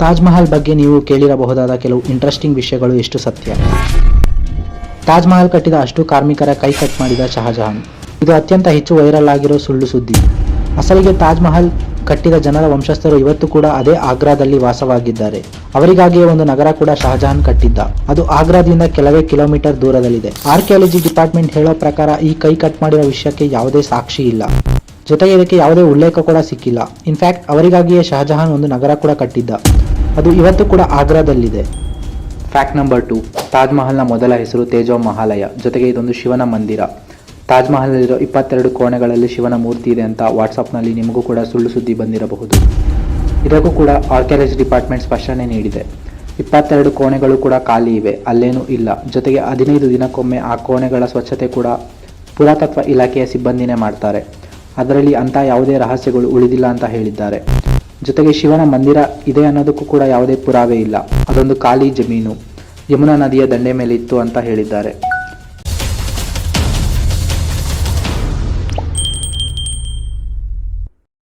ತಾಜ್ ಮಹಲ್ ಬಗ್ಗೆ ನೀವು ಕೇಳಿರಬಹುದಾದ ಕೆಲವು ಇಂಟ್ರೆಸ್ಟಿಂಗ್ ವಿಷಯಗಳು ಎಷ್ಟು ಸತ್ಯ. ತಾಜ್ ಮಹಲ್ ಕಟ್ಟಿದ ಅಷ್ಟು ಕಾರ್ಮಿಕರ ಕೈ ಕಟ್ ಮಾಡಿದ ಶಹಜಹಾನ್. ಇದು ಅತ್ಯಂತ ಹೆಚ್ಚು ವೈರಲ್ ಆಗಿರೋ ಸುಳ್ಳು ಸುದ್ದಿ. ಅಸಲಿಗೆ ತಾಜ್ ಮಹಲ್ ಕಟ್ಟಿದ ಜನರ ವಂಶಸ್ಥರು ಇವತ್ತು ಕೂಡ ಅದೇ ಆಗ್ರಾದಲ್ಲಿ ವಾಸವಾಗಿದ್ದಾರೆ. ಅವರಿಗಾಗಿಯೇ ಒಂದು ನಗರ ಕೂಡ ಶಹಜಹಾನ್ ಕಟ್ಟಿದ್ದ. ಅದು ಆಗ್ರಾದಿಂದ ಕೆಲವೇ ಕಿಲೋಮೀಟರ್ ದೂರದಲ್ಲಿದೆ. ಆರ್ಕಿಯಾಲಜಿ ಡಿಪಾರ್ಟ್ಮೆಂಟ್ ಹೇಳೋ ಪ್ರಕಾರ ಈ ಕೈ ಕಟ್ ಮಾಡಿರೋ ವಿಷಯಕ್ಕೆ ಯಾವುದೇ ಸಾಕ್ಷಿ ಇಲ್ಲ. ಜೊತೆಗೆ ಇದಕ್ಕೆ ಯಾವುದೇ ಉಲ್ಲೇಖ ಕೂಡ ಸಿಕ್ಕಿಲ್ಲ. ಇನ್ಫ್ಯಾಕ್ಟ್ ಅವರಿಗಾಗಿಯೇ ಶಹಜಹಾನ್ ಒಂದು ನಗರ ಕೂಡ ಕಟ್ಟಿದ್ದ. ಅದು ಇವತ್ತು ಕೂಡ ಆಗ್ರಾದಲ್ಲಿದೆ. ಫ್ಯಾಕ್ಟ್ ನಂಬರ್ 2, ತಾಜ್ ಮಹಲ್ನ ಮೊದಲ ಹೆಸರು ತೇಜೋ ಮಹಾಲಯ. ಜೊತೆಗೆ ಇದೊಂದು ಶಿವನ ಮಂದಿರ. ತಾಜ್ ಮಹಲ್ನಲ್ಲಿರೋ 22 ಕೋಣೆಗಳಲ್ಲಿ ಶಿವನ ಮೂರ್ತಿ ಇದೆ ಅಂತ ವಾಟ್ಸಪ್ನಲ್ಲಿ ನಿಮಗೂ ಕೂಡ ಸುಳ್ಳು ಸುದ್ದಿ ಬಂದಿರಬಹುದು. ಇದಕ್ಕೂ ಕೂಡ ಆರ್ಕಿಯಾಲಜಿ ಡಿಪಾರ್ಟ್ಮೆಂಟ್ ಸ್ಪಷ್ಟನೆ ನೀಡಿದೆ. 22 ಕೋಣೆಗಳು ಕೂಡ ಖಾಲಿ ಇವೆ, ಅಲ್ಲೇನೂ ಇಲ್ಲ. ಜೊತೆಗೆ 15 ದಿನಕ್ಕೊಮ್ಮೆ ಆ ಕೋಣೆಗಳ ಸ್ವಚ್ಛತೆ ಕೂಡ ಪುರಾತತ್ವ ಇಲಾಖೆಯ ಸಿಬ್ಬಂದಿನೇ ಮಾಡ್ತಾರೆ. ಅದರಲ್ಲಿ ಅಂಥ ಯಾವುದೇ ರಹಸ್ಯಗಳು ಉಳಿದಿಲ್ಲ ಅಂತ ಹೇಳಿದ್ದಾರೆ. ಜೊತೆಗೆ ಶಿವನ ಮಂದಿರ ಇದೆ ಅನ್ನೋದಕ್ಕೂ ಕೂಡ ಯಾವುದೇ ಪುರಾವೆ ಇಲ್ಲ. ಅದೊಂದು ಖಾಲಿ ಜಮೀನು ಯಮುನಾ ನದಿಯ ದಂಡೆ ಮೇಲೆ ಇತ್ತು ಅಂತ ಹೇಳಿದ್ದಾರೆ.